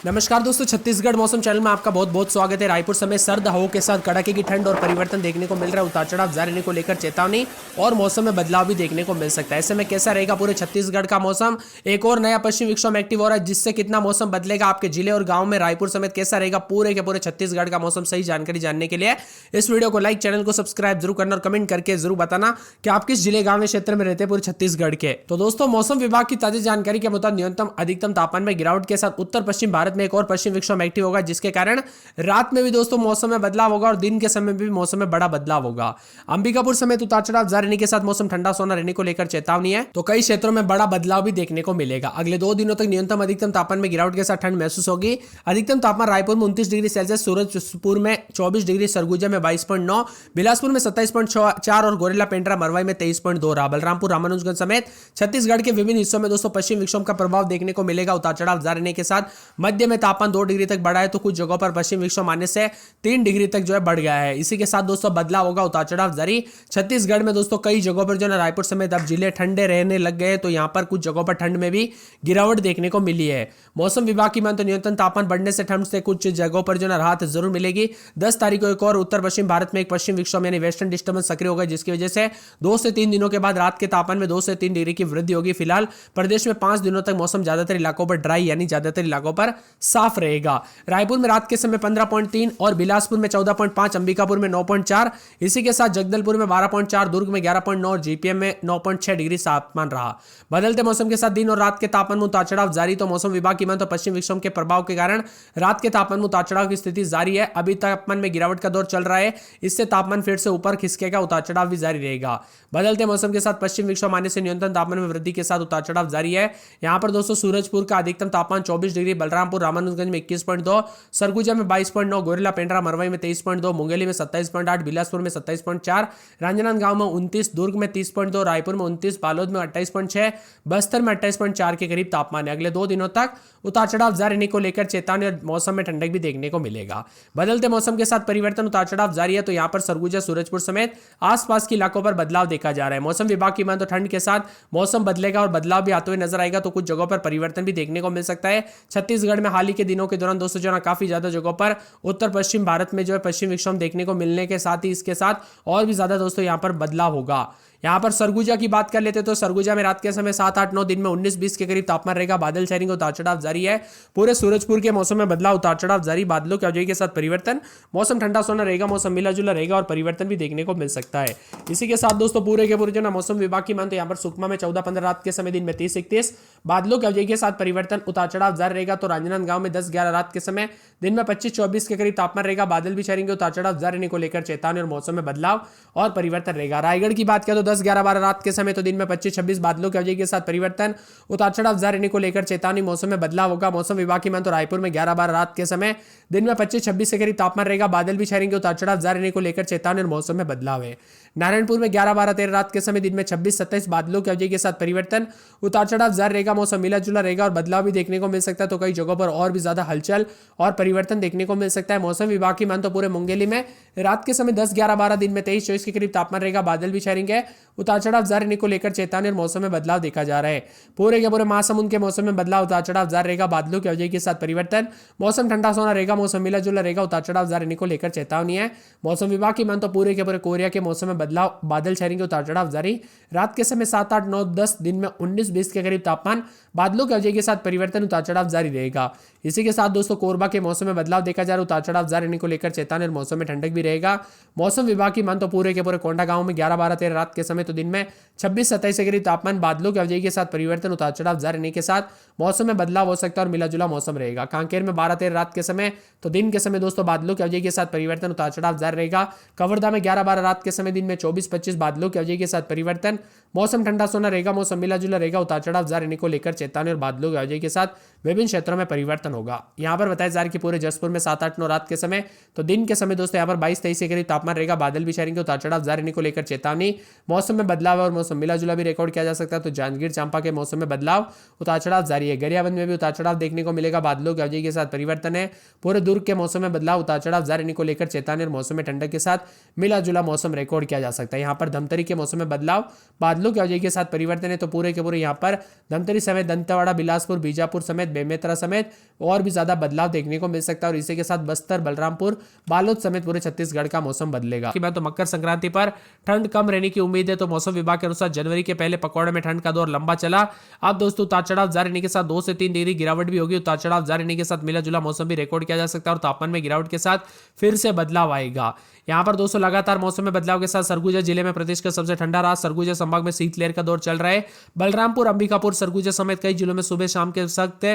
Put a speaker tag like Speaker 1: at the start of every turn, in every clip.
Speaker 1: नमस्कार दोस्तों, छत्तीसगढ़ मौसम चैनल में आपका बहुत बहुत स्वागत है। रायपुर समेत सर्द हवाओं के साथ कड़ाके की ठंड और परिवर्तन देखने को मिल रहा है। उतार चढ़ाव जारी रहने को लेकर चेतावनी और मौसम में बदलाव भी देखने को मिल सकता है। ऐसे में कैसा रहेगा पूरे छत्तीसगढ़ का मौसम? एक और नया पश्चिम विक्षोभ एक्टिव हो रहा है, जिससे कितना मौसम बदलेगा आपके जिले और गाँव में, रायपुर समेत कैसा रहेगा पूरे के पूरे छत्तीसगढ़ का मौसम, सही जानकारी जानने के लिए इस वीडियो को लाइक, चैनल को सब्सक्राइब जरूर करना और कमेंट करके जरूर बताना कि आप किस जिले, गाँव, क्षेत्र में रहते हैं पूरे छत्तीसगढ़ के। तो दोस्तों, मौसम विभाग की ताजा जानकारी के मुताबिक न्यूनतम अधिकतम तापमान में गिरावट के साथ उत्तर पश्चिम भारत में एक और पश्चिम विक्षोभ एक्टिव होगा, जिसके कारण रात में भी दोस्तों मौसम में बदलाव होगा और दिन के समय भी मौसम में बड़ा बदलाव होगा। अंबिकापुर समेत उतार चढ़ाव जारी रहने के साथ मौसम ठंडा सोना रहने को लेकर चेतावनी है, तो कई क्षेत्रों में बड़ा बदलाव भी देखने को मिलेगा। अगले 2 दिनों तक न्यूनतम अधिकतम तापमान में गिरावट के साथ ठंड महसूस होगी। अधिकतम तापमान रायपुर में 29 डिग्री सेल्सियस, सूरजपुर में 24 डिग्री, सरगुजा में 22.9, बिलासपुर में 27.4 और गोरेला पेंड्रा मरवाई में 23.2 रहा। बलरामपुर, रामानुजगंज समेत छत्तीसगढ़ के विभिन्न हिस्सों में दोस्तों पश्चिम विक्षोभ का प्रभाव देखने को मिलेगा। उतार चढ़ाव जारी रहने के साथ मध्य में तापमान 2 डिग्री तक बढ़ा है, तो कुछ जगहों पर पश्चिम विक्षोभ आने से 3 डिग्री तक जो है बढ़ गया है। इसी के साथ दोस्तों बदलाव होगा। उतार चढ़ाव जारी छत्तीसगढ़ में दोस्तों कई जगहों पर जो है रायपुर समेत अब जिले ठंडे रहने लग गए, तो यहां पर कुछ जगहों पर ठंड में भी गिरावट देखने को मिली है। मौसम विभाग की मान तो न्यूनतम तापमान बढ़ने से ठंड से कुछ जगहों पर जो है राहत जरूर मिलेगी। 10 तारीख को एक और उत्तर पश्चिम भारत में एक पश्चिम विक्षोभ यानी वेस्टर्न डिस्टर्बेंस सक्रिय होगा, जिसकी वजह से 2 से 3 दिनों के बाद रात के तापमान में 2 से 3 डिग्री की वृद्धि होगी। फिलहाल प्रदेश में 5 दिनों तक मौसम ज्यादातर इलाकों पर ड्राई यानी ज्यादातर इलाकों पर साफ रहेगा। रायपुर में रात के समय 15.3 और बिलासपुर में 14.5, अंबिकापुर में 9.4, इसी के साथ जगदलपुर में 12.4, दुर्ग में 11.9 और जीपीएम में 9.6 डिग्री तापमान रहा। बदलते मौसम के साथ दिन और रात के तापमान में उतार चढ़ाव जारी। तो मौसम विभाग की मान तो पश्चिम विक्षोभ के प्रभाव के कारण रात के तापमान में उतार चढ़ाव की स्थिति जारी है। अभी तापमान में गिरावट का दौर चल रहा है, इससे तापमान फिर से ऊपर खिसकेगा, उतार चढ़ाव भी जारी रहेगा। बदलते मौसम के साथ पश्चिम विक्षोभ आने से न्यूनतम तापमान में वृद्धि के साथ उतार चढ़ाव जारी है। यहां पर दोस्तों सूरजपुर का अधिकतम तापमान 24 डिग्री, बलरामपुर, रामानुजगंज में 21.2, सरगुजा में 22.9, गोरेला पेंड्रा मरवाई में 23.2, मुंगेली में 27.8, बिलासपुर में 27.4, राजनांदगांव में 29, दुर्ग में 30.2, रायपुर में 29, बालोद में 28.6, बस्तर में 28.4 के करीब तापमान है। अगले 2 दिनों तक उतार चढ़ाव जारी रहने को लेकर चेतावनी और मौसम में ठंडक भी देखने को मिलेगा। बदलते मौसम के साथ परिवर्तन, उतार चढ़ाव जारी है, तो यहां पर सरगुजा, सूरजपुर समेत आसपास के इलाकों पर बदलाव देखा जा रहा है। मौसम विभाग की मान तो ठंड के साथ मौसम बदलेगा और बदलाव भी आते हुए नजर आएगा, तो कुछ जगहों पर परिवर्तन भी देखने को मिल सकता है। छत्तीसगढ़ में हाल ही के दिनों के दौरान दोस्तों जो है काफी ज्यादा जगहों पर उत्तर पश्चिम भारत में जो है पश्चिम विक्षोभ देखने को मिलने के साथ ही इसके साथ और भी ज्यादा दोस्तों यहां पर बदलाव होगा। यहां पर सरगुजा की बात कर लेते तो सरगुजा में रात के समय 7, 8, 9, दिन में 19-20 के करीब तापमान रहेगा। बादल छाएंगे, उतार चढ़ाव जारी है। पूरे सूरजपुर के मौसम में बदलाव, उतार चढ़ाव जारी, बादलों की आवाजाही के साथ परिवर्तन, मौसम ठंडा सोना रहेगा, मौसम मिला जुला रहेगा और परिवर्तन भी देखने को मिल सकता है। इसी के साथ दोस्तों पूरे के पूरे जो ना मौसम विभाग की मान तो यहाँ पर सुकमा में 14-15 रात के समय, दिन में 30-31, बादलों की आवाजाही के साथ परिवर्तन, उतार चढ़ाव जारी रहेगा। तो राजनांदगांव में 10-11 रात के समय, दिन में 25-24 के करीब तापमान रहेगा। बादल भी छाएंगे, उतार चढ़ाव जारी रहने को लेकर चेतावनी और मौसम में बदलाव और परिवर्तन रहेगा। रायगढ़ की बात करें तो 10-11-12 रात के समय, तो दिन में 25-26, बादलों की आवाजाही के साथ परिवर्तन, उतार चढ़ाव जारी रहने को लेकर चेतावनी, मौसम में बदलाव होगा। मौसम विभाग की मान तो रायपुर में 11-12 रात के समय, दिन में 25-26 के करीब तापमान रहेगा। बादल भी छाएंगे, उतार चढ़ाव जारी रहने को लेकर चेतावनी और मौसम में बदलाव है। नारायणपुर में 11-12-13 रात के समय, दिन में 26-27, बादलों की आवाजाही के साथ परिवर्तन, उतार चढ़ाव जारी रहेगा, मौसम मिला जुला रहेगा और बदलाव भी देखने को मिल सकता है। तो कई जगहों पर और भी ज्यादा हलचल और परिवर्तन देखने को मिल सकता है। मौसम विभाग की मान तो पूरे मुंगेली में रात के समय 10-11-12, दिन में 23-24 के करीब तापमान रहेगा। बादल भी छाएंगे, उतार चढ़ाव जारी रहने को लेकर चेतावनी और मौसम में बदलाव देखा जा रहा है। पूरे के पूरे महासमुंद के मौसम में बदलाव, उतार चढ़ाव जारी रहेगा, बादलों की आवाजाही के साथ परिवर्तन, मौसम ठंडा सोना रहेगा, मौसम मिला जुला रहेगा, उतार चढ़ाव जारी रहने को लेकर चेतावनी है। मौसम विभाग की मान तो पूरे के पूरे कोरिया के मौसम में बदलाव, बादल छाएंगे, उतार चढ़ाव जारी, रात के समय 7, 8, 9, 10, दिन में 19-20 के करीब तापमान, बादलों की आवाजाही के साथ परिवर्तन, उतार चढ़ाव जारी रहेगा। इसी के साथ दोस्तों कोरबा के मौसम में बदलाव देखा जा रहा है, उतार चढ़ाव जारी रहने को लेकर चेतावनी और मौसम में ठंडक भी रहेगा। मौसम विभाग की मान तो पूरे के पूरे कोंडागांव में 11-12-13 रात के समय, तो दिन में 26-27 के करीब तापमान, बादलों की आवाजाही के साथ परिवर्तन, उतार चढ़ाव जारी रहने के साथ मौसम में बदलाव हो सकता है और मिला जुला मौसम रहेगा। कांकेर में 12-13 रात के समय, तो दिन के समय दोस्तों बादलों की आवाजाही के साथ परिवर्तन, उतार चढ़ाव जारी रहेगा। कवर्धा में 11-12 रात के समय, दिन में 24-25, बादलों की आवाजाही के साथ परिवर्तन, मौसम ठंडा सोना रहेगा, मौसम मिला जुला रहेगा, उतार चढ़ाव जारी रहने को लेकर चेतावनी और बादलों की आवाजाही के साथ विभिन्न क्षेत्रों में परिवर्तन होगा। यहाँ पर बताया जा रहा है कि पूरे जसपुर में 7, 8, 9 रात के समय, तो दिन के समय दोस्तों यहाँ पर 22-23 के करीब तापमान रहेगा। बादल भी छाएंगे, उतार चढ़ाव जारी रहने को लेकर चेतावनी, मौसम मौसम में बदलाव और मौसम मिला जुला भी रिकॉर्ड किया जा सकता है। तो जांजगीर चांपा के मौसम में बदलाव, उतार चढ़ाव जारी है। गरियाबंद में भी उतार चढ़ाव देखने को मिलेगा, बादलों की अवधि के साथ परिवर्तन है। पूरे दुर्ग के मौसम में बदलाव, उतार चढ़ाव जारी रहने को लेकर चेतावनी और मौसम में ठंडक के साथ मिला जुला मौसम रिकॉर्ड किया जा सकता है। यहाँ पर धमतरी के मौसम में बदलाव, बादलों की अवधि के साथ परिवर्तन है। तो पूरे के पूरे यहाँ पर धमतरी समेत दंतेवाड़ा, बिलासपुर, बीजापुर समेत बेमेतरा समेत और भी ज्यादा बदलाव देखने को मिल सकता है। और इसी के साथ बस्तर, बलरामपुर, बालोद समेत पूरे छत्तीसगढ़ का मौसम बदलेगा। कि मैं तो मकर संक्रांति पर ठंड कम रहने की उम्मीद है। तो मौसम विभाग के अनुसार जनवरी के पहले पकौड़े में ठंड का दौर लंबा चला। अब दोस्तों उतार चढ़ाव जारी रहने के साथ 2 से 3 डिग्री गिरावट भी होगी। उतार चढ़ाव जारी रहने के साथ मिला जुला मौसम भी रिकॉर्ड किया जा सकता है और तापमान में गिरावट के साथ फिर से बदलाव आएगा। यहाँ पर दोस्तों लगातार मौसम में बदलाव के साथ सरगुजा जिले में प्रदेश का सबसे ठंडा रहा। सरगुजा संभाग में शीतलहर का दौर चल रहा है। बलरामपुर, अंबिकापुर, सरगुजा समेत कई जिलों में सुबह शाम के वक्त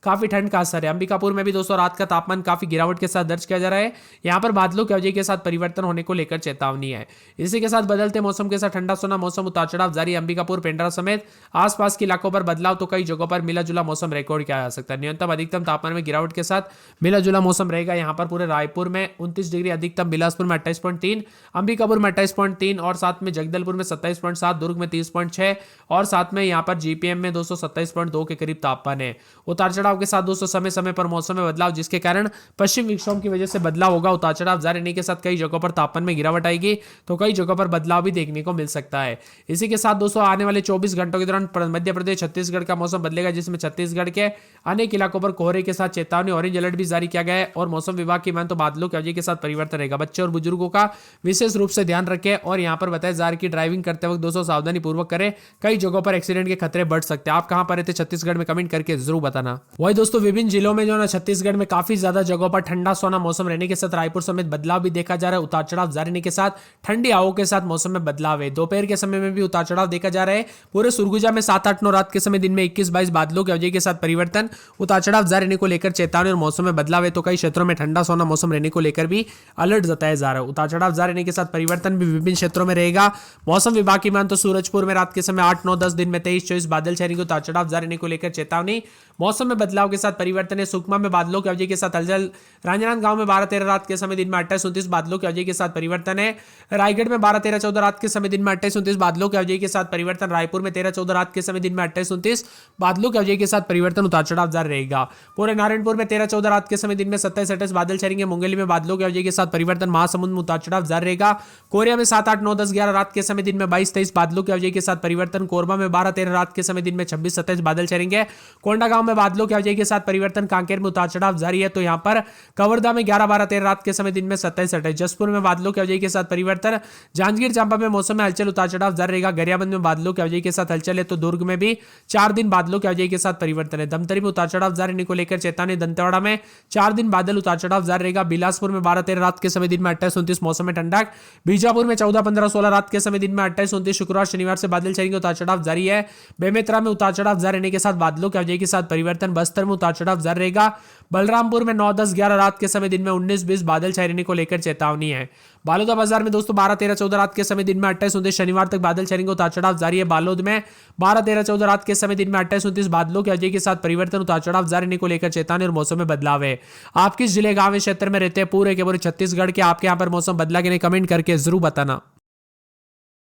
Speaker 1: काफी ठंड का असर है। अंबिकापुर में भी दोस्तों रात का तापमान काफी गिरावट के साथ दर्ज किया जा रहा है। यहाँ पर बादलों की अवधि के साथ परिवर्तन होने को लेकर चेतावनी है। इसी के साथ बदलते मौसम के साथ ठंडा सोना मौसम, उतार चढ़ाव जारी। अंबिकापुर, पेंड्रा समेत आसपास के इलाकों पर बदलाव, तो कई जगहों पर मिला जुला मौसम रिकॉर्ड किया जा सकता है। न्यूनतम अधिकतम तापमान में गिरावट के साथ मिला जुला मौसम रहेगा। यहाँ पर पूरे रायपुर में 29 डिग्री अधिकतम, बिलासपुर में 28.3, अंबिकापुर में 28.3 और साथ में जगदलपुर में 27.7, दुर्ग में 30.6 और साथ में यहाँ पर जीपीएम में 227.2 के करीब तापमान है। उतार चढ़ाव के साथ दोस्तों समय समय पर मौसम में बदलाव, जिसके कारण पश्चिम विक्षोभ की वजह से बदलाव होगा। उतार चढ़ाव जारी रहने के साथ कई जगहों पर तापमान में गिरावट आएगी, तो कई जगहों पर बदलाव भी देखने को मिल सकता है। इसी के साथ दोस्तों आने वाले 24 घंटों के दौरान मध्य प्रदेश, छत्तीसगढ़ का मौसम बदलेगा, जिसमें छत्तीसगढ़ के अनेक इलाकों पर कोहरे के साथ चेतावनी, ऑरेंज अलर्ट भी जारी किया गया है। और मौसम विभाग की मान तो बादलों की अवधि के साथ परिवर्तन रहेगा। बच्चे और बुजुर्गों का विशेष रूप से ध्यान रखें और यहाँ पर बताया जा रहा है कि ड्राइविंग करते वक्त दोस्तों सावधानी पूर्वक करें, कई जगहों पर एक्सीडेंट के खतरे बढ़ सकते हैं। आप कहां पर रहते छत्तीसगढ़ में कमेंट करके जरूर बताना। वही दोस्तों विभिन्न जिलों में जो ना छत्तीसगढ़ में काफी ज्यादा जगहों पर ठंडा सोना मौसम रहने के साथ रायपुर समेत बदलाव भी देखा जा रहा है। उतार चढ़ाव जारी रहने के साथ ठंडी हवाओं के साथ मौसम में बदलाव है। दोपहर के समय में भी उतार चढ़ाव देखा जा रहा है। पूरे सुरगुजा में 7, 8, 9 रात के समय, दिन में 21-22 बादलों की अवधि के साथ परिवर्तन, उतार चढ़ाव जारी रहने को लेकर चेतावनी और मौसम में बदलाव है। तो कई क्षेत्रों में ठंडा सोना मौसम रहने को लेकर भी अलर्ट जताया जा रहा है। उतार चढ़ाव जारी रहने के साथ परिवर्तन भी विभिन्न क्षेत्रों में रहेगा। मौसम विभाग की मान तो सूरजपुर में रात के समय 8, 9, 10, दिन में 23-24 बादल छाएंगे। उतार चढ़ाव जारी रहने को लेकर चेतावनी, मौसम में बदलाव के साथ परिवर्तन है। सुकमा में बादलों की अवधि के साथ हलचल, राजनांदगांव में 12-13 रात के समय, दिन में 28-29 बादलों की अवधि के साथ परिवर्तन है। रायगढ़ में 12-13-14 रात के समय, दिन में 28-29 बादलों की अवधि के साथ परिवर्तन। रायपुर में 13-14 रात के समय, दिन में 28-29 बादलों की अवधि के साथ परिवर्तन, उतार चढ़ाव जारी रहेगा। पूरे नारायणपुर में 13-14 रात के समय, दिन में 27-28 बादल छाएंगे। मुंगेली में बादलों की अवधि के साथ परिवर्तन, महासमुंद में उतार चढ़ाव जारी रहेगा। कोरिया में 7, 8, 9, 10, 11 रात के समय, दिन में 22-23 बादलों की अवधि के साथ परिवर्तन। कोरबा में 12-13 रात के समय, दिन में 26-27 बादल छाएंगे। कोंडागांव में बादलों की अवधि के साथ परिवर्तन। कांकेर में उतार चढ़ाव जारी है। तो यहाँ पर कवर्धा में 11-12-13 रात के समय, दिन में 27-28। जसपुर में बादलों की अवधि के साथ परिवर्तन। जांजगीर चांपा में मौसम में हलचल, उतार चढ़ाव जारी रहेगा। गरियाबंद में बादलों की अवधि के साथ हलचल है। तो दुर्ग में भी 4 दिन बादलों की अवधि के साथ परिवर्तन है। धमतरी में उतार चढ़ाव जारी रहने को लेकर चेतावनी। दंतेवाड़ा में 4 दिन बादल, उतार चढ़ाव जारी रहेगा। बिलासपुर में 12-13 रात के समय, दिन में 28-29 मौसम में ठंडक। बीजापुर में 14-15-16 रात के समय, दिन में 28-29 शुक्रवार शनिवार से बादल छाएंगे। उतार चढ़ाव जारी है। बेमेतरा में उतार चढ़ाव जारी रहने के साथ बादलों की अवधि के साथ परिवर्तन। बस्तर में उतार चढ़ाव जारी रहेगा। बलरामपुर में 9-10-11 रात के समय, दिन में 19-20 बादल छाए रहने को लेकर चेतावनी है। बालोदा बाजार में दोस्तों 12-13-14 रात के समय, दिन में 28-29 शनिवार तक बादल छाएंगे। उतार चढ़ाव जारी है। बालोद में 12-13-14 रात के समय, दिन में 28-29 बादलों की अवधि के साथ परिवर्तन, उतार चढ़ाव जारी रहने को लेकर चेतावनी और मौसम में बदलाव है। आप किस जिले गांव क्षेत्र में रहते हैं पूरे के पूरे छत्तीसगढ़ के, आपके यहाँ पर मौसम बदला कि नहीं, कमेंट करके जरूर बताना।